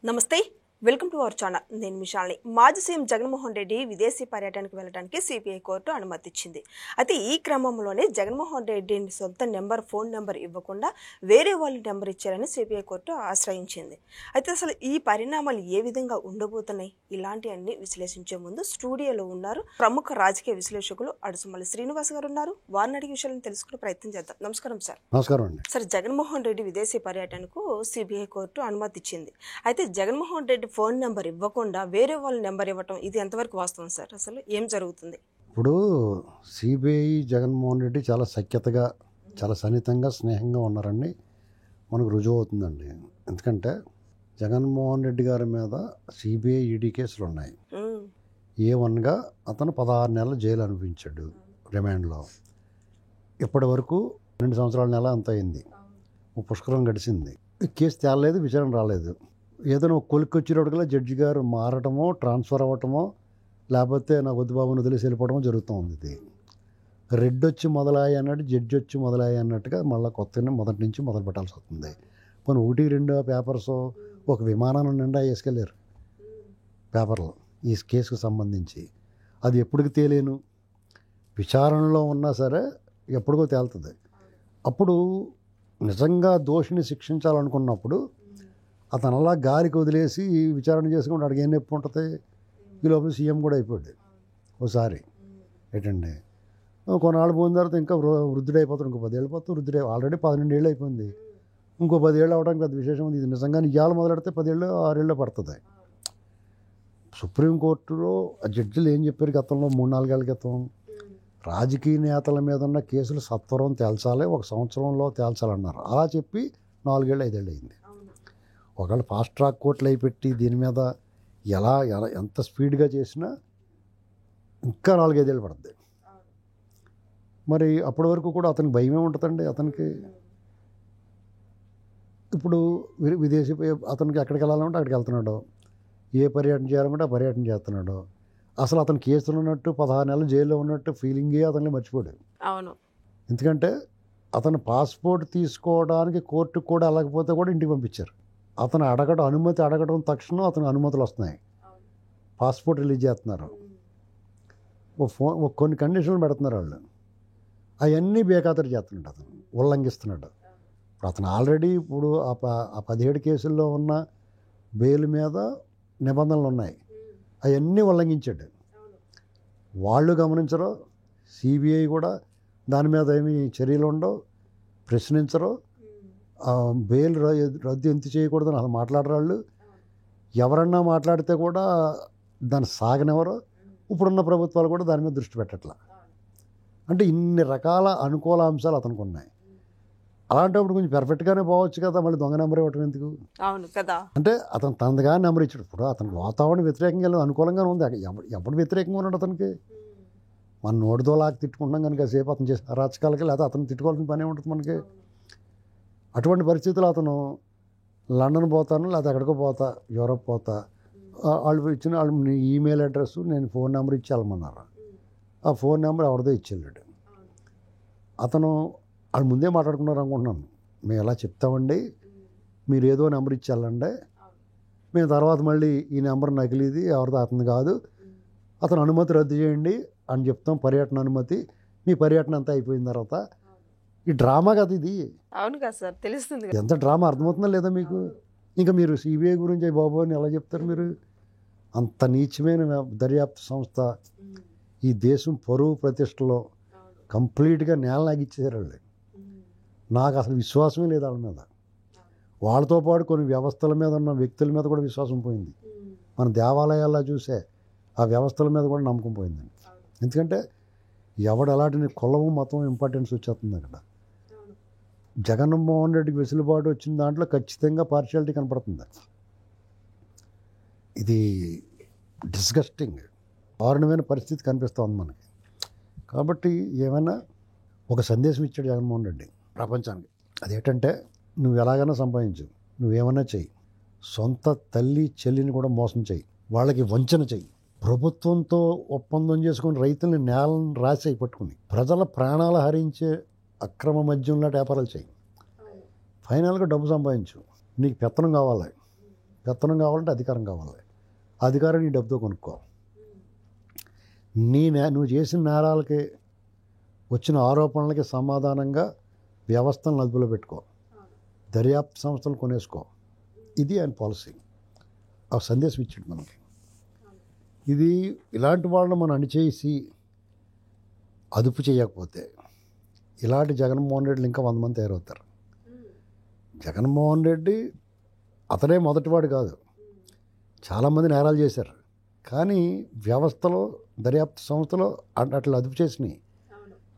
నమస్తే welcome to our channel. నేను మిషాల్ని. మాజీ సీఎం జగన్మోహన్ రెడ్డి విదేశీ పర్యటనకు వెళ్ళడానికి సిబిఐ కోర్టు అనుమతిచ్చింది. అయితే ఈ క్రమంలోనే జగన్మోహన్ రెడ్డి సొంత ఫోన్ నెంబర్ ఇవ్వకుండా వేరే వాళ్ళ నెంబర్ ఇచ్చారని సిబిఐ కోర్టు ఆశ్రయించింది. అయితే అసలు ఈ పరిణామాలు ఏ విధంగా ఉండబోతున్నాయి, ఇలాంటివన్నీ విశ్లేషించే ముందు స్టూడియోలో ఉన్నారు ప్రముఖ రాజకీయ విశ్లేషకులు అడుసుమల్లి శ్రీనివాస్ గారు ఉన్నారు. వారిని అడిగే విషయాలను తెలుసుకునే ప్రయత్నం చేద్దాం. నమస్కారం సార్. నమస్కారం అండి. సార్, జగన్మోహన్ రెడ్డి విదేశీ పర్యటనకు సిబిఐ కోర్టు అనుమతిచ్చింది. అయితే జగన్మోహన్ రెడ్డి ఫోన్ నెంబర్ ఇవ్వకుండా వేరే వాళ్ళ నెంబర్ ఇవ్వటం ఇది ఎంతవరకు వాస్తవం సార్? అసలు ఏం జరుగుతుంది? ఇప్పుడు సిబిఐ జగన్మోహన్ రెడ్డి చాలా సఖ్యతగా, చాలా సన్నిహితంగా, స్నేహంగా ఉన్నారని మనకు రుజువు అవుతుందండి. ఎందుకంటే జగన్మోహన్ రెడ్డి గారి మీద సిబిఐ ఈడీ కేసులు ఉన్నాయి. A1గా అతను 16 నెలలు జైలు అనిపించాడు రిమాండ్లో. ఇప్పటి వరకు 2 సంవత్సరాల నెల అంత అయింది, పుష్కరం గడిచింది. ఈ కేసు తేలలేదు, విచారణ రాలేదు. ఏదైనా కొలిక్కి వచ్చేటట్టుగా జడ్జి గారు మారటమో, ట్రాన్స్ఫర్ అవ్వటమో, లేకపోతే నాకు వద్దు బాబుని వదిలేసి వెళ్ళిపోవడమో జరుగుతూ ఉంది. ఇది రెడ్ వచ్చి మొదలాయి అన్నట్టు, జడ్జి వచ్చి మొదలాయి అన్నట్టుగా మళ్ళీ కొత్తగా మొదటి నుంచి మొదలు పెట్టాల్సి వస్తుంది. కొన్ని 1-2 పేపర్స్ ఒక విమానం నిండా వేసుకెళ్ళారు పేపర్లు ఈ కేసుకు సంబంధించి. అది ఎప్పటికి తేలేను, విచారణలో ఉన్నా సరే ఎప్పటికో తేలుతుంది. అప్పుడు నిజంగా దోషిని శిక్షించాలనుకున్నప్పుడు అతను అలా గాలికి వదిలేసి విచారణ చేసుకుంటే అడిగి ఏం నొప్పి ఉంటుంది. ఈ లోపల సీఎం కూడా అయిపోయాడు ఒకసారి. ఏంటండి, కొన్నాళ్ళు పోయిన తర్వాత ఇంకా వృద్ధుడు అయిపోతాడు. ఇంకో 10 ఏళ్ళు పోతే వృద్ధుడే. ఆల్రెడీ 12 ఏళ్ళు అయిపోయింది. ఇంకో 10 ఏళ్ళు అవడానికి పెద్ద విశేషం ఉంది. ఇది నిజంగా ఇవాళ మొదలెడితే 10 ఏళ్ళు 6 ఏళ్ళు పడుతుంది. సుప్రీంకోర్టులో జడ్జిలు ఏం చెప్పారు గతంలో 3-4 ఏళ్ళ క్రితం? రాజకీయ నేతల మీద ఉన్న కేసులు సత్వరం తేల్చాలి, 1 సంవత్సరంలో తేల్చాలన్నారు. అలా చెప్పి 4 ఏళ్ళు 5 ఏళ్ళు అయింది. ఒకవేళ ఫాస్ట్ ట్రాక్ కోర్టులు అయి పెట్టి దీని మీద ఎలా ఎంత స్పీడ్గా చేసినా ఇంకా 4-5 ఏళ్ళు పడుతుంది. మరి అప్పటి వరకు కూడా అతనికి భయమే ఉంటుందండి. అతనికి ఇప్పుడు విదేశీ అతనికి ఎక్కడికి వెళ్ళాలంటే అక్కడికి వెళ్తున్నాడు, ఏ పర్యటన చేయాలంటే ఆ పర్యటన చేస్తున్నాడు. అసలు అతను కేసులు ఉన్నట్టు 16 నెలలు జైల్లో ఉన్నట్టు ఫీలింగే అతన్ని మర్చిపోయాడు. అవును. ఎందుకంటే అతను పాస్పోర్ట్ తీసుకోవడానికి కోర్టుకు కూడా వెళ్ళకపోతే కూడా ఇంటికి పంపించారు. అతను అనుమతి అడగడం తక్షణం అతను అనుమతులు వస్తున్నాయి, పాస్పోర్ట్ రిలీజ్ చేస్తున్నారు, కొన్ని కండిషన్లు పెడుతున్నారు వాళ్ళు. అవన్నీ బేఖాతరు చేస్తున్నాడు, అతను ఉల్లంఘిస్తున్నాడు. ఇప్పుడు అతను ఆల్రెడీ ఇప్పుడు ఆ 17 కేసుల్లో ఉన్న బెయిల్ మీద నిబంధనలు ఉన్నాయి, అవన్నీ ఉల్లంఘించాడు. వాళ్ళు గమనించరు, సిబిఐ కూడా దాని మీద ఏమీ చర్యలు ఉండవు, ప్రశ్నించరు. బెయిల్ రద్దు ఎంత చేయకూడదని అసలు మాట్లాడరు వాళ్ళు. ఎవరన్నా మాట్లాడితే కూడా దాన్ని సాగనెవరు. ఇప్పుడున్న ప్రభుత్వాలు కూడా దాని మీద దృష్టి పెట్టట్లా. అంటే ఇన్ని రకాల అనుకూల అంశాలు అతనికి ఉన్నాయి. అలాంటప్పుడు కొంచెం పెర్ఫెక్ట్గానే పోవచ్చు కదా, మళ్ళీ దొంగ నెంబర్ ఇవ్వటం ఎందుకు? అవును కదా. అంటే అతను తనదిగా నెంబర్ ఇచ్చాడు. ఇప్పుడు అతనికి వాతావరణం వ్యతిరేకంగా లేదు, అనుకూలంగానే ఉంది. ఎప్పుడు వ్యతిరేకంగా ఉన్నాడు అతనికి? మన నోటితో లాగా తిట్టుకుంటున్నాం కనుక సేపు అతను చేసిన అరాచకాలకి, లేదా అతను తిట్టుకోవాల్సిన పని ఉంటుంది మనకి. అటువంటి పరిస్థితులు అతను లండన్ పోతాను, లేకపోతే ఎక్కడికో పోతా, యూరోప్ పోతా, వాళ్ళు ఇచ్చిన వాళ్ళు ఈమెయిల్ అడ్రస్, నేను ఫోన్ నెంబర్ ఇచ్చి వెళ్ళమన్నారు. ఆ ఫోన్ నెంబర్ ఎవరిదో ఇచ్చేళ్ళాడు. అతను వాళ్ళు ముందే మాట్లాడుకున్నారు అనుకుంటున్నాను, మేము ఎలా చెప్తామండి, మీరు ఏదో నెంబర్ ఇచ్చి వెళ్ళండి, మేము తర్వాత మళ్ళీ ఈ నెంబర్ నకిలీది, ఎవరిదో అతను కాదు, అతను అనుమతి రద్దు చేయండి అని చెప్తాం, పర్యటన అనుమతి. మీ పర్యటన అంతా అయిపోయిన తర్వాత ఈ డ్రామా కదా ఇది. అవును కదా సార్, తెలుస్తుంది. ఎంత డ్రామా అర్థమవుతుందా లేదా మీకు? ఇంకా మీరు సిబిఐ గురించి బాబు అని ఎలా చెప్తారు మీరు? అంత నీచమైన దర్యాప్తు సంస్థ ఈ దేశం పరువు ప్రతిష్టలో కంప్లీట్గా నేలలాగిచ్చేసారు వాళ్ళు. నాకు అసలు విశ్వాసమే లేదు వాళ్ళ మీద. వాళ్ళతో పాటు కొన్ని వ్యవస్థల మీద ఉన్న వ్యక్తుల మీద కూడా విశ్వాసం పోయింది. మన దేవాలయాల్లో చూసే ఆ వ్యవస్థల మీద కూడా నమ్మకం పోయిందండి. ఎందుకంటే ఎవడు అలాంటి కులము మతం ఇంపార్టెన్స్ వచ్చేస్తుంది అక్కడ. జగన్మోహన్ రెడ్డికి వెసులుబాటు వచ్చిన దాంట్లో ఖచ్చితంగా పార్షియాలిటీ కనపడుతుంది. ఇది డిస్గస్టింగ్, దారుణమైన పరిస్థితి కనిపిస్తుంది మనకి. కాబట్టి ఏమైనా ఒక సందేశం ఇచ్చాడు జగన్మోహన్ రెడ్డి ప్రపంచానికి. అదేంటంటే, నువ్వు ఎలాగైనా సంపాదించు, నువ్వేమన్నా చెయ్యి, సొంత తల్లి చెల్లిని కూడా మోసం చెయ్యి, వాళ్ళకి వంచన చెయ్యి, ప్రభుత్వంతో ఒప్పందం చేసుకుని రైతుల్ని నేలను రాసి పట్టుకుని ప్రజల ప్రాణాలు హరించే అక్రమ మద్యంలో వ్యాపారాలు చేయి, ఫైనల్గా డబ్బు సంపాదించు. నీకు పెత్తనం కావాలి, పెత్తనం కావాలంటే అధికారం కావాలి. అధికారం నీ డబ్బుతో కొనుక్కో. నువ్వు చేసిన నేరాలకి వచ్చిన ఆరోపణలకి సమాధానంగా వ్యవస్థలను అదుపులో పెట్టుకో, దర్యాప్తు సంస్థలు కొనేసుకో. ఇది ఆయన పాలసీ. ఆ సందేశం ఇచ్చాడు మనకి. ఇది ఇలాంటి వాళ్ళని మనం అణిచేసి అదుపు చేయకపోతే ఇలాంటి జగన్మోహన్ రెడ్డిలు ఇంకా 100 మంది తయారవుతారు. జగన్మోహన్ రెడ్డి అతనే మొదటివాడు కాదు, చాలామంది నేరాలు చేశారు. కానీ వ్యవస్థలో దర్యాప్తు సంస్థలో అట్లా అదుపు చేసినాయి.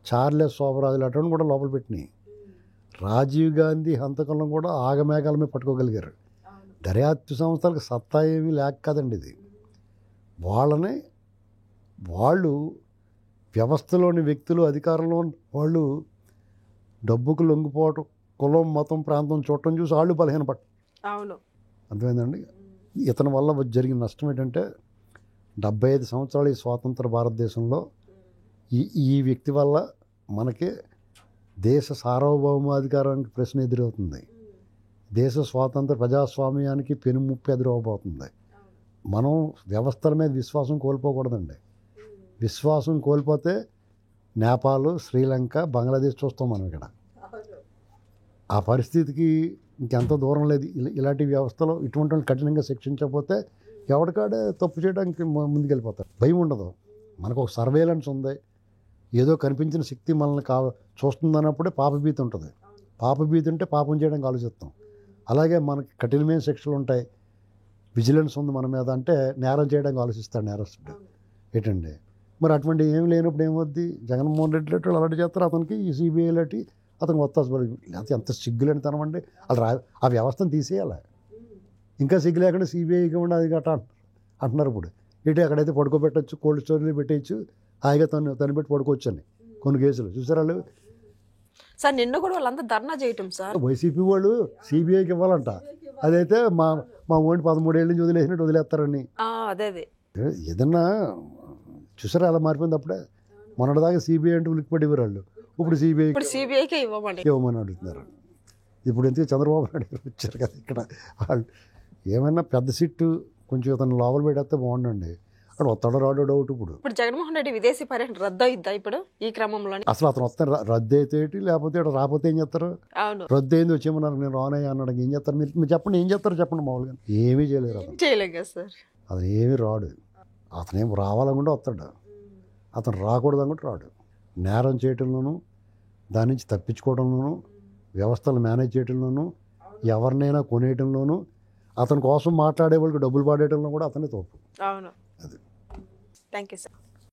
చార్లెస్ శోభరాజులు అటువంటి కూడా లోపల పెట్టినాయి. రాజీవ్ గాంధీ హంతకులను కూడా ఆగమేఘాల మీద పట్టుకోగలిగారు. దర్యాప్తు సంస్థలకు సత్తా ఏమీ లేక కదండి ఇది. వాళ్ళు వ్యవస్థలోని వ్యక్తులు, అధికారంలో వాళ్ళు డబ్బుకు లొంగిపోవటం, కులం, మతం, ప్రాంతం చూడటం చూసి వాళ్ళు బలహీనపడ్డారు. అవును, అర్థమైందండి. ఇతని వల్ల జరిగిన నష్టం ఏంటంటే 75 సంవత్సరాలు ఈ స్వాతంత్ర భారతదేశంలో ఈ వ్యక్తి వల్ల మనకి దేశ సార్వభౌమాధికారానికి ప్రశ్న ఎదురవుతుంది. దేశ స్వాతంత్ర ప్రజాస్వామ్యానికి పెనుముప్పు ఎదురవబోతుంది. మనం వ్యవస్థల మీద విశ్వాసం కోల్పోకూడదండి. విశ్వాసం కోల్పోతే నేపాల్, శ్రీలంక, బంగ్లాదేశ్ చూస్తాం మనం ఇక్కడ. ఆ పరిస్థితికి ఇంకెంత దూరం లేదు. ఇలాంటి వ్యవస్థలో ఇటువంటి వాళ్ళు కఠినంగా శిక్షించకపోతే ఎవరికాడే తప్పు చేయడానికి ముందుకెళ్ళిపోతారు. భయం ఉండదు. మనకు ఒక సర్వేలెన్స్ ఉంది. ఏదో కనిపించిన శక్తి మనల్ని చూస్తుందన్నప్పుడే పాపభీతి ఉంటుంది. పాపభీతి ఉంటే పాపం చేయడానికి ఆలోచిస్తాం. అలాగే మనకి కఠినమైన శిక్షలు ఉంటాయి, విజిలెన్స్ ఉంది మన మీద అంటే నేరం చేయడానికి ఆలోచిస్తాడు నేరస్తుడు. ఏంటండి మరి అటువంటి ఏం లేనప్పుడు ఏమవుద్ది? జగన్మోహన్ రెడ్డి లాంటి అలాంటి చేస్తారు. అతనికి ఈ సిబిఐ లాంటి అతనికి వస్తాసు లేకపోతే ఎంత సిగ్గులేని తనమండి. వాళ్ళు ఆ వ్యవస్థను తీసేయాలి. ఇంకా సిగ్గు లేకుండా సిబిఐకి ఉండి అది గట్రా అంటున్నారు. ఇప్పుడు ఇటు ఎక్కడైతే పడుకోబెట్టచ్చు, కోల్డ్ స్టోరేజ్లో పెట్టేయచ్చు, హాయిగా తను పెట్టి పడుకోవచ్చు అని కొన్ని కేసులు చూసారు. వాళ్ళు సార్ నిన్న కూడా వాళ్ళంతా ధర్నా చేయటం సార్, వైసీపీ వాళ్ళు సిబిఐకి ఇవ్వాలంట. అదైతే మా ఓడి 13 ఏళ్ళ నుంచి వదిలేసినట్టు వదిలేస్తారని. అదే ఏదన్నా చూసారా అలా మారిపోయింది. అప్పుడే మొన్నటిదాకా సిబిఐ అంటే ఉలిక్కిపడి వాళ్ళు ఇప్పుడు సిబిఐకే ఇవ్వమని అడుగుతున్నారు. ఇప్పుడు ఎందుకు చంద్రబాబు నాయుడు వచ్చారు కదా ఇక్కడ. వాళ్ళు ఏమైనా పెద్ద సిట్టు కొంచెం ఇతను లోపల పెట్టేస్తే బాగుండండి. అక్కడ వస్తాడో రాడో డౌట్. ఇప్పుడు జగన్మోహన్ రెడ్డి విదేశీ పర్యటన రద్దు అయిద్దా ఇప్పుడు ఈ క్రమంలో? అసలు అతను వస్తాను రద్దు అయితే లేకపోతే ఇక్కడ రాకపోతే ఏం చేస్తారు? రద్దు అయింది వచ్చేమన్నారు, నేను రానయ్యా అన్నాడు. ఏం చేస్తారు మీరు చెప్పండి, ఏం చేస్తారు చెప్పండి. మామూలుగా ఏమీ చేయలేరు. అతను ఏమీ రాడు. అతనేం రావాలనుకుంటే వస్తాడు. అతను రాకూడదు అనుకుంటే రాడు. నేరం చేయటంలోనూ, దాని నుంచి తప్పించుకోవడంలోనూ, వ్యవస్థలు మేనేజ్ చేయడంలోనూ, ఎవరినైనా కొనేయటంలోనూ, అతని కోసం మాట్లాడే వాళ్ళకి డబ్బులు పాడేయడంలో కూడా అతనే తోపు. అవును. అది. Thank you sir.